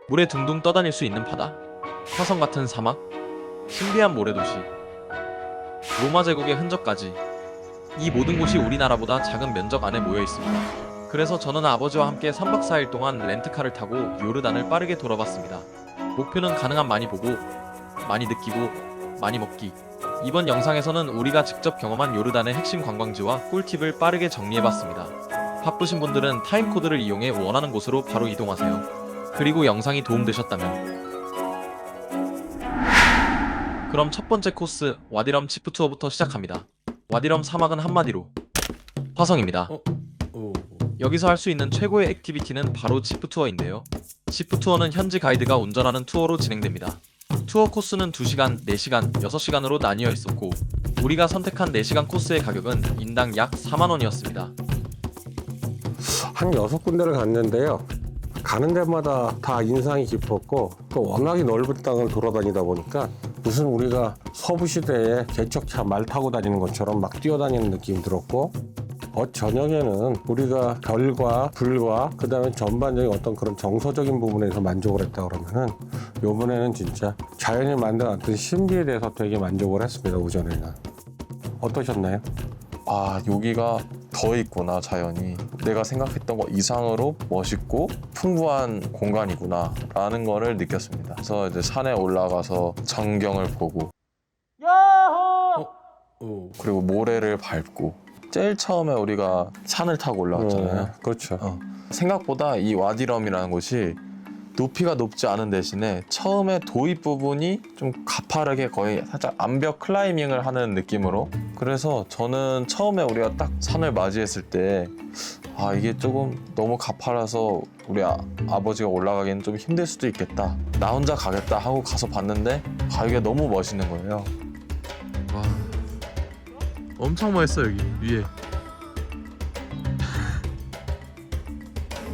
물에 둥둥 떠다닐 수 있는 바다, 화성 같은 사막, 신비한 모래도시, 로마 제국의 흔적까지 이 모든 곳이 우리나라보다 작은 면적 안에 모여 있습니다. 그래서 저는 아버지와 함께 3박 4일 동안 렌트카를 타고 요르단을 빠르게 돌아봤습니다. 목표는 가능한 많이 보고, 많이 느끼고, 많이 먹기. 이번 영상에서는 우리가 직접 경험한 요르단의 핵심 관광지와 꿀팁을 빠르게 정리해봤습니다. 바쁘신 분들은 타임코드를 이용해 원하는 곳으로 바로 이동하세요. 그리고 영상이 도움되셨다면 그럼 첫 번째 코스 와디럼 치프 투어부터 시작합니다. 와디럼 사막은 한마디로 화성입니다. 여기서 할 수 있는 최고의 액티비티는 바로 치프 투어인데요. 치프 투어는 현지 가이드가 운전하는 투어로 진행됩니다. 투어 코스는 2시간, 4시간, 6시간으로 나뉘어 있었고 우리가 선택한 4시간 코스의 가격은 인당 약 4만원이었습니다. 한 6군데를 갔는데요. 가는 데마다 다 인상이 깊었고 또 워낙에 넓은 땅을 돌아다니다 보니까 무슨 우리가 서부시대에 개척차 말 타고 다니는 것처럼 막 뛰어다니는 느낌이 들었고 저녁에는 우리가 별과 불과 그 다음에 전반적인 어떤 그런 정서적인 부분에서 만족을 했다 그러면은 요번에는 진짜 자연이 만들어놨던 신비에 대해서 되게 만족을 했습니다. 오전에는. 어떠셨나요? 아, 여기가 더 있구나. 자연이 내가 생각했던 것 이상으로 멋있고 풍부한 공간이구나 라는 거를 느꼈습니다. 그래서 이제 산에 올라가서 전경을 보고 그리고 모래를 밟고 제일 처음에 우리가 산을 타고 올라갔잖아요. 그렇죠. 생각보다 이 와디럼이라는 곳이 높이가 높지 않은 대신에 처음에 도입 부분이 좀 가파르게 거의 살짝 암벽 클라이밍을 하는 느낌으로, 그래서 저는 처음에 우리가 딱 산을 맞이했을 때 이게 조금 너무 가파라서 우리 아버지가 올라가기는 좀 힘들 수도 있겠다, 나 혼자 가겠다 하고 가서 봤는데 이게 너무 멋있는 거예요. 와, 엄청 멋있어 여기 위에.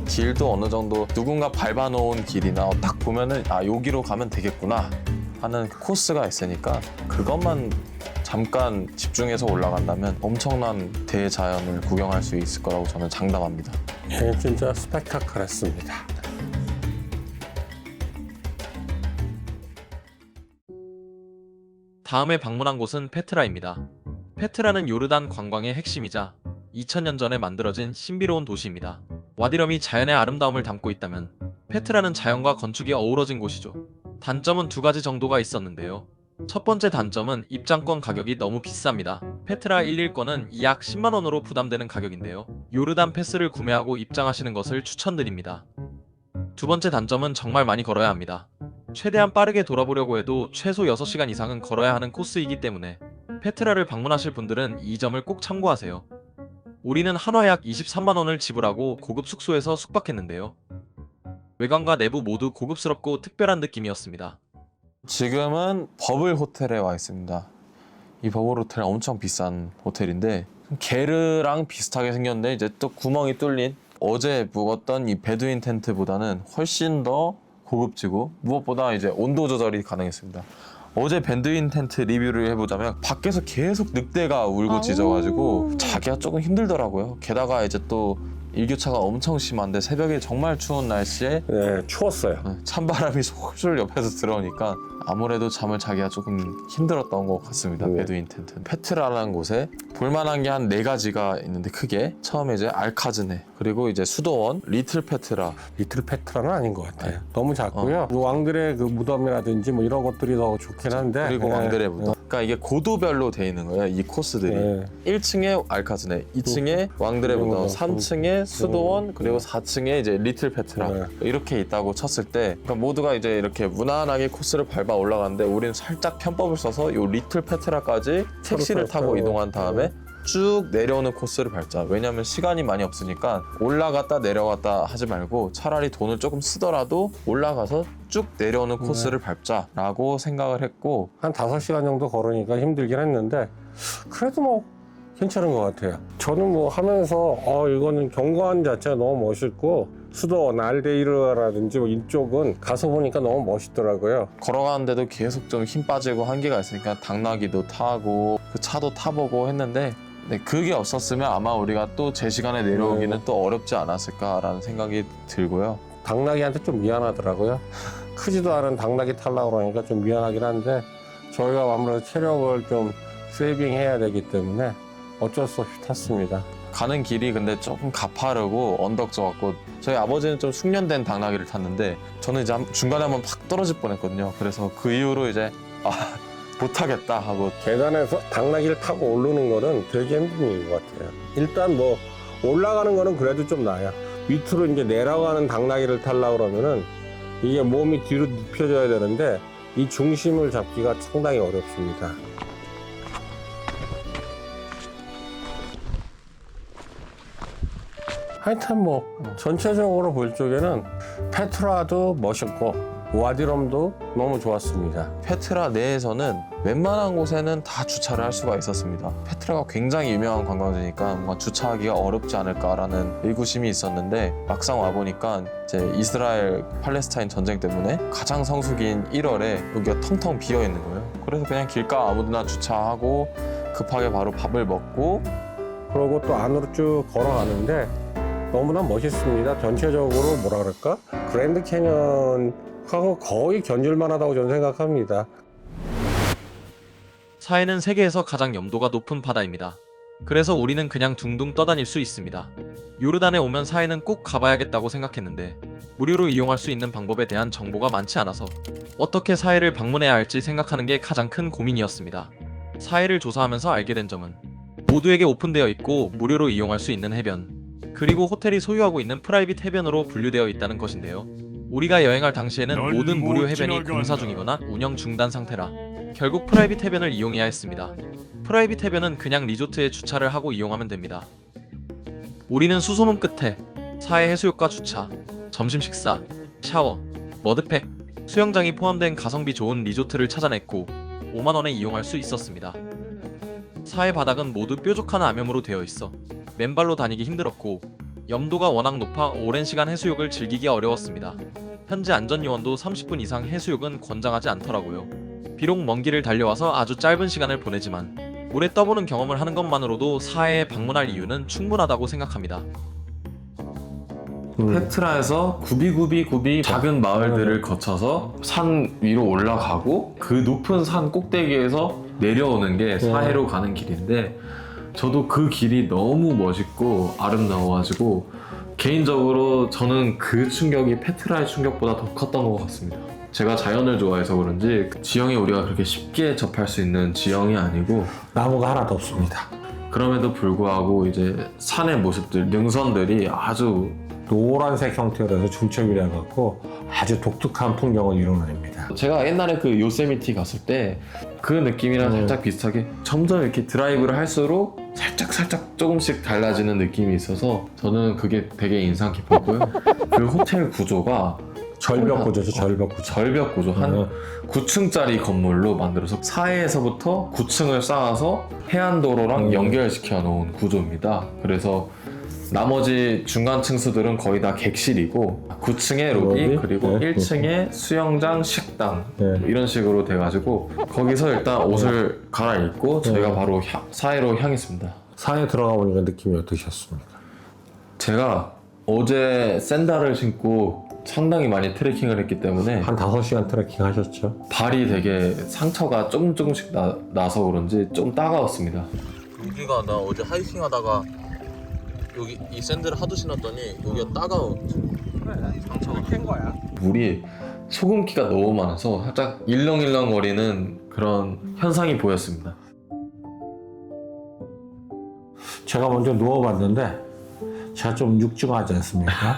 길도 어느 정도 누군가 밟아놓은 길이나 딱 보면은 여기로 가면 되겠구나 하는 코스가 있으니까 그것만 잠깐 집중해서 올라간다면 엄청난 대자연을 구경할 수 있을 거라고 저는 장담합니다. 예, 진짜 스펙타클했습니다. 다음에 방문한 곳은 페트라입니다. 페트라는 요르단 관광의 핵심이자 2000년 전에 만들어진 신비로운 도시입니다. 와디럼이 자연의 아름다움을 담고 있다면 페트라는 자연과 건축이 어우러진 곳이죠. 단점은 2가지 정도가 있었는데요. 첫 번째 단점은 입장권 가격이 너무 비쌉니다. 페트라 1일권은 약 10만원으로 부담되는 가격인데요. 요르단 패스를 구매하고 입장하시는 것을 추천드립니다. 두 번째 단점은 정말 많이 걸어야 합니다. 최대한 빠르게 돌아보려고 해도 최소 6시간 이상은 걸어야 하는 코스이기 때문에 페트라를 방문하실 분들은 이 점을 꼭 참고하세요. 우리는 한화 약 23만원을 지불하고 고급 숙소에서 숙박했는데요. 외관과 내부 모두 고급스럽고 특별한 느낌이었습니다. 지금은 버블 호텔에 와 있습니다. 이 버블 호텔은 엄청 비싼 호텔인데 게르랑 비슷하게 생겼는데 이제 또 구멍이 뚫린, 어제 묵었던 이 베두인 텐트보다는 훨씬 더 고급지고 무엇보다 이제 온도 조절이 가능했습니다. 어제 베두인 텐트 리뷰를 해보자면 밖에서 계속 늑대가 울고 짖어가지고 자기가 조금 힘들더라고요. 게다가 이제 또 일교차가 엄청 심한데 새벽에 정말 추운 날씨에 네, 추웠어요. 찬바람이 솔솔 옆에서 들어오니까 아무래도 잠을 자기가 조금 힘들었던 것 같습니다. 네. 베두인 텐트는. 페트라라는 곳에 볼만한 게 한 4가지가 있는데 크게 처음에 이제 알카즈네, 그리고 이제 수도원, 리틀 페트라. 리틀 페트라는 아닌 것 같아요. 너무 작고요. 왕들의 그 무덤이라든지 뭐 이런 것들이 더 좋긴 한데. 그리고 왕들의 무덤. 그러니까 이게 고도별로 돼 있는 거예요, 이 코스들이. 네. 1층에 알카즈네, 2층에 왕들의 무덤, 3층에 수도원, 그리고 4층에 이제 리틀 페트라. 네. 이렇게 있다고 쳤을 때 그러니까 모두가 이제 이렇게 무난하게 코스를 밟아 올라가는데 우리는 살짝 편법을 써서 요 리틀 페트라까지 택시를 타고 이동한 다음에 쭉 내려오는 코스를 밟자. 왜냐면 시간이 많이 없으니까 올라갔다 내려갔다 하지 말고 차라리 돈을 조금 쓰더라도 올라가서 쭉 내려오는 코스를 밟자라고 생각을 했고, 한 5시간 정도 걸으니까 힘들긴 했는데 그래도 뭐 괜찮은 것 같아요. 저는 뭐 하면서 이거는 경관 자체가 너무 멋있고 수도원 알데이르라든지 뭐 이쪽은 가서 보니까 너무 멋있더라고요. 걸어가는데도 계속 좀 힘 빠지고 한계가 있으니까 당나귀도 타고 그 차도 타보고 했는데 그게 없었으면 아마 우리가 또 제 시간에 내려오기는 또 어렵지 않았을까라는 생각이 들고요. 당나귀한테 좀 미안하더라고요. 크지도 않은 당나귀 타려고 그러니까 좀 미안하긴 한데 저희가 아무래도 체력을 좀 세이빙해야 되기 때문에 어쩔 수 없이 탔습니다. 가는 길이 근데 조금 가파르고 언덕져 갖고 저희 아버지는 좀 숙련된 당나귀를 탔는데 저는 이제 중간에 한번 팍 떨어질 뻔했거든요. 그래서 그 이후로 이제 못하겠다 하고 계단에서 당나귀를 타고 오르는 거는 되게 힘든 일인 것 같아요. 일단 뭐 올라가는 거는 그래도 좀 나아요. 밑으로 이제 내려가는 당나귀를 타려고 그러면은 이게 몸이 뒤로 눕혀져야 되는데 이 중심을 잡기가 상당히 어렵습니다. 하여튼 뭐 전체적으로 볼 적에는 페트라도 멋있고 와디럼도 너무 좋았습니다. 페트라 내에서는 웬만한 곳에는 다 주차를 할 수가 있었습니다. 페트라가 굉장히 유명한 관광지니까 뭔가 주차하기가 어렵지 않을까라는 의구심이 있었는데 막상 와보니까 이제 이스라엘 팔레스타인 전쟁 때문에 가장 성수기인 1월에 여기가 텅텅 비어 있는 거예요. 그래서 그냥 길가 아무데나 주차하고 급하게 바로 밥을 먹고 그러고 또 안으로 쭉 걸어가는데 너무나 멋있습니다. 전체적으로 뭐라 그럴까? 그랜드 캐년하고 거의 견줄만 하다고 저는 생각합니다. 사해는 세계에서 가장 염도가 높은 바다입니다. 그래서 우리는 그냥 둥둥 떠다닐 수 있습니다. 요르단에 오면 사해는 꼭 가봐야겠다고 생각했는데 무료로 이용할 수 있는 방법에 대한 정보가 많지 않아서 어떻게 사해를 방문해야 할지 생각하는 게 가장 큰 고민이었습니다. 사해를 조사하면서 알게 된 점은 모두에게 오픈되어 있고 무료로 이용할 수 있는 해변, 그리고 호텔이 소유하고 있는 프라이빗 해변으로 분류되어 있다는 것인데요. 우리가 여행할 당시에는 모든 무료 해변이 공사 중이거나 운영 중단 상태라 결국 프라이빗 해변을 이용해야 했습니다. 프라이빗 해변은 그냥 리조트에 주차를 하고 이용하면 됩니다. 우리는 수소문 끝에 사해 해수욕과 주차, 점심 식사, 샤워, 머드팩, 수영장이 포함된 가성비 좋은 리조트를 찾아냈고 5만 원에 이용할 수 있었습니다. 사해 바닥은 모두 뾰족한 암염으로 되어 있어 맨발로 다니기 힘들었고 염도가 워낙 높아 오랜 시간 해수욕을 즐기기 어려웠습니다. 현재 안전요원도 30분 이상 해수욕은 권장하지 않더라고요. 비록 먼 길을 달려와서 아주 짧은 시간을 보내지만 물에 떠보는 경험을 하는 것만으로도 사해에 방문할 이유는 충분하다고 생각합니다. 페트라에서 구비구비 작은 마을들을 거쳐서 산 위로 올라가고 그 높은 산 꼭대기에서 내려오는 게 사해로 가는 길인데 저도 그 길이 너무 멋있고 아름다워가지고 개인적으로 저는 그 충격이 페트라의 충격보다 더 컸던 것 같습니다. 제가 자연을 좋아해서 그런지 지형이 우리가 그렇게 쉽게 접할 수 있는 지형이 아니고 나무가 하나도 없습니다. 그럼에도 불구하고 이제 산의 모습들, 능선들이 아주 노란색 형태로 해서 중첩이라 갖고 아주 독특한 풍경을 이뤄냅니다. 제가 옛날에 그 요세미티 갔을 때 그 느낌이랑 살짝 비슷하게 점점 이렇게 드라이브를 할수록 살짝 조금씩 달라지는 느낌이 있어서 저는 그게 되게 인상 깊었고요. 그 호텔 구조가 절벽 구조죠, 절벽 구조. 절벽 구조 한 9층짜리 건물로 만들어서 사해에서부터 9층을 쌓아서 해안도로랑 연결시켜 놓은 구조입니다. 그래서 나머지 중간 층수들은 거의 다 객실이고 9층에 로비 그리고 1층에 수영장, 식당 이런 식으로 돼가지고 거기서 일단 옷을 갈아입고 저희가 바로 사해로 향했습니다. 사해 들어가 보니까 느낌이 어떠셨습니까? 제가 어제 샌들을 신고 상당히 많이 트레킹을 했기 때문에 한 5시간 트레킹 하셨죠? 발이 되게 상처가 조금씩 나서 그런지 좀 따가웠습니다. 여기가 나 어제 하이킹 하다가 여기 이 샌들을 하도 신었더니 여기가 따가워. 상처가 캔 거야. 물이 소금기가 너무 많아서 살짝 일렁일렁거리는 그런 현상이 보였습니다. 제가 먼저 누워봤는데 제가 좀 육중하지 않습니까?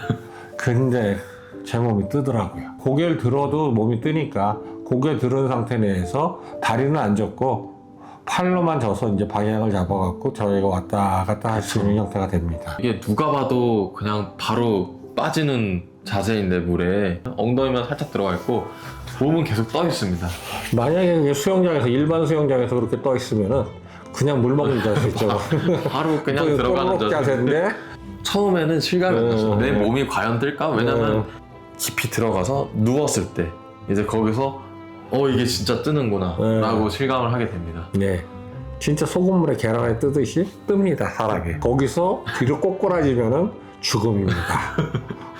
근데 제 몸이 뜨더라고요. 고개를 들어도 몸이 뜨니까 고개 들은 상태 내에서 다리는 안 젖고 팔로만 져서 이제 방향을 잡아갖고 저희가 왔다 갔다 할 수 있는 형태가 됩니다. 이게 누가 봐도 그냥 바로 빠지는 자세인데 물에 엉덩이만 살짝 들어가 있고 몸은 계속 떠 있습니다. 만약에 수영장에서 일반 수영장에서 그렇게 떠 있으면은 그냥 물 먹는 자세 있죠. 바로 그냥 들어가는 자세인데 처음에는 실감이 안 났어요. 내 몸이 과연 뜰까? 왜냐면 깊이 들어가서 누웠을 때 이제 거기서 이게 진짜 뜨는구나 라고 실감을 하게 됩니다. 네, 진짜 소금물에 계란에 뜨듯이 뜹니다, 사람이. 거기서 뒤로 꼬꾸라지면은 죽음입니다.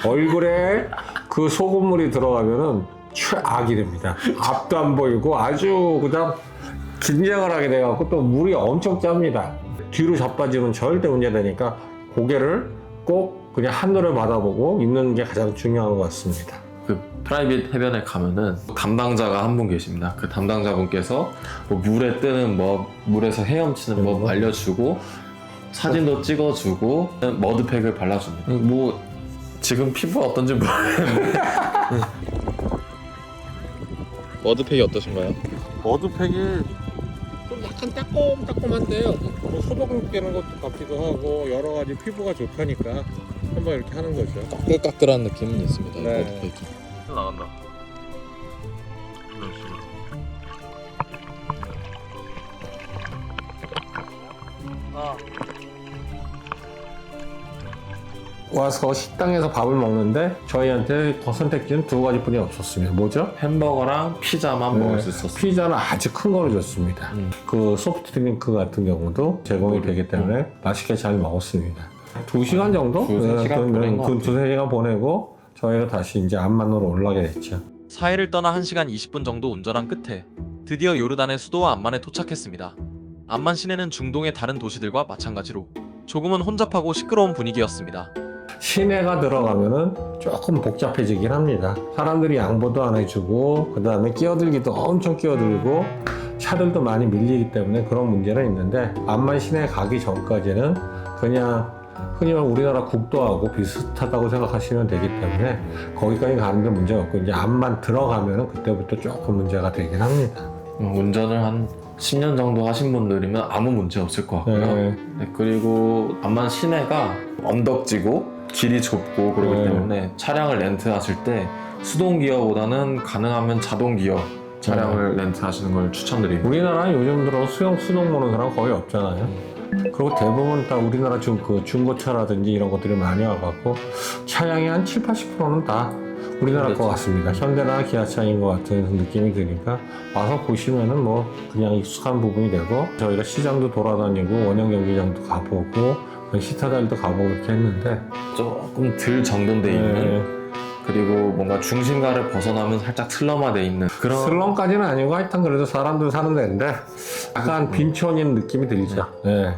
얼굴에 그 소금물이 들어가면은 최악이 됩니다. 앞도 안 보이고 아주 그냥 긴장을 하게 돼갖고 또 물이 엄청 짭니다. 뒤로 자빠지면 절대 문제되니까 고개를 꼭 그냥 하늘을 바라보고 있는 게 가장 중요한 것 같습니다. 그 프라이빗 해변에 가면은 담당자가 한 분 계십니다. 그 담당자분께서 뭐 물에 뜨는 뭐 물에서 헤엄치는 법 알려주고 사진도 찍어주고 머드팩을 발라줍니다. 뭐 지금 피부가 어떤지 모르겠는데 머드팩이 어떠신가요? 머드팩이 좀 약간 따끔따끔한데요. 뭐 소독 되는 것도 같기도 하고 여러 가지 피부가 좋다니까 한번 이렇게 하는 거죠. 까끌까끌한 느낌은 있습니다. 네. 머드팩이. 나간다. 이런 식으로. 와서 식당에서 밥을 먹는데 저희한테 선택지는 두 가지뿐이 없었습니다. 뭐죠? 햄버거랑 피자만 먹을 수 있었어요. 피자는 아주 큰 거를 줬습니다. 그 소프트 드링크 같은 경우도 제공이 되기 때문에 맛있게 잘 먹었습니다. 2시간 정도? 두세 시간 보낸 것 같아요. 두세 시간 보내고 저희가 다시 이제 암만으로 올라가게 됐죠. 사해를 떠나 1시간 20분 정도 운전한 끝에 드디어 요르단의 수도와 암만에 도착했습니다. 암만 시내는 중동의 다른 도시들과 마찬가지로 조금은 혼잡하고 시끄러운 분위기였습니다. 시내가 들어가면은 조금 복잡해지긴 합니다. 사람들이 양보도 안 해주고 그 다음에 끼어들기도 엄청 끼어들고 차들도 많이 밀리기 때문에 그런 문제는 있는데 암만 시내에 가기 전까지는 그냥 흔히 말하는 우리나라 국도하고 비슷하다고 생각하시면 되기 때문에 거기까지 가는데 문제가 없고 이제 암만 들어가면은 그때부터 조금 문제가 되긴 합니다. 운전을 한 10년 정도 하신 분들이면 아무 문제 없을 것 같고요. 네. 네, 그리고 암만 시내가 언덕지고 길이 좁고 그러기 네. 때문에 차량을 렌트하실 때 수동 기어보다는 가능하면 자동 기어 차량을 렌트하시는 걸 추천드립니다. 우리나라는 요즘 들어 수동 보는 사람 거의 없잖아요. 그리고 대부분 다 우리나라 그 중고차라든지 이런 것들이 많이 와갖고 차량의 한 7, 80%는 다 우리나라 그렇죠. 것 같습니다. 현대나 기아차인 것 같은 느낌이 드니까 와서 보시면은 뭐 그냥 익숙한 부분이 되고 저희가 시장도 돌아다니고 원형 경기장도 가보고 시타달도 가보고 이렇게 했는데 조금 덜 정돈돼 있는 그리고 뭔가 중심가를 벗어나면 살짝 슬럼화돼 있는 그런 슬럼까지는 아니고 하여튼 그래도 사람들 사는 데인데 약간 빈촌인 느낌이 들죠. 네.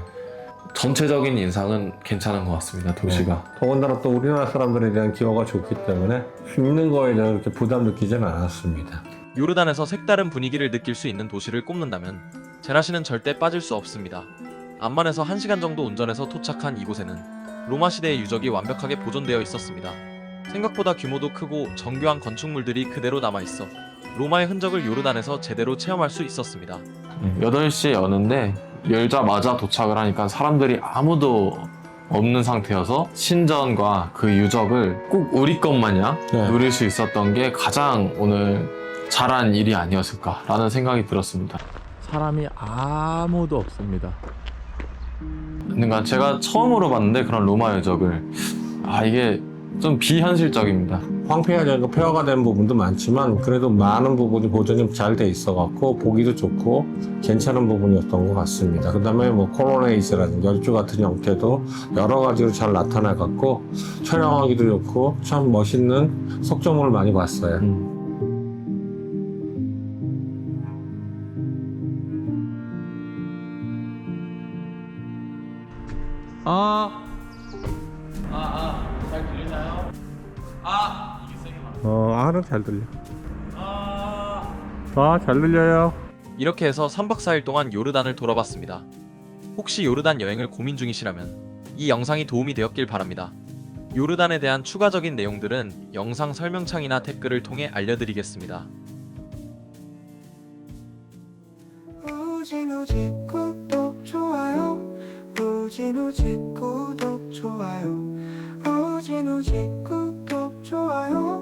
전체적인 인상은 괜찮은 것 같습니다. 도시가. 더군다나 또 우리나라 사람들에 대한 기여가 좋기 때문에 힘든 거에 대해서 그렇게 부담 느끼지는 않았습니다. 요르단에서 색다른 분위기를 느낄 수 있는 도시를 꼽는다면 제라시는 절대 빠질 수 없습니다. 암만에서 1시간 정도 운전해서 도착한 이곳에는 로마 시대의 유적이 완벽하게 보존되어 있었습니다. 생각보다 규모도 크고 정교한 건축물들이 그대로 남아있어 로마의 흔적을 요르단에서 제대로 체험할 수 있었습니다. 8시에 여는데 열자마자 도착을 하니까 사람들이 아무도 없는 상태여서 신전과 그 유적을 꼭 우리 것 마냥 네. 누릴 수 있었던 게 가장 오늘 잘한 일이 아니었을까라는 생각이 들었습니다. 사람이 아무도 없습니다. 그러니까 제가 처음으로 봤는데 그런 로마 유적을 이게 좀 비현실적입니다. 황폐하고 폐허가 된 부분도 많지만 그래도 많은 부분이 보존이 잘 돼 있어갖고 보기도 좋고 괜찮은 부분이었던 것 같습니다. 그 다음에 뭐 콜로네이스라든지 열주 같은 형태도 여러 가지로 잘 나타나갖고 촬영하기도 좋고 참 멋있는 석조물을 많이 봤어요. 잘 들리나요? 이게 세게 알아 잘 들려. 잘 들려요. 이렇게 해서 3박 4일 동안 요르단을 돌아봤습니다. 혹시 요르단 여행을 고민 중이시라면 이 영상이 도움이 되었길 바랍니다. 요르단에 대한 추가적인 내용들은 영상 설명창이나 댓글을 통해 알려드리겠습니다. 우진우지 구독 좋아요 우진우지 구독 좋아요 우진우지 구독 좋아요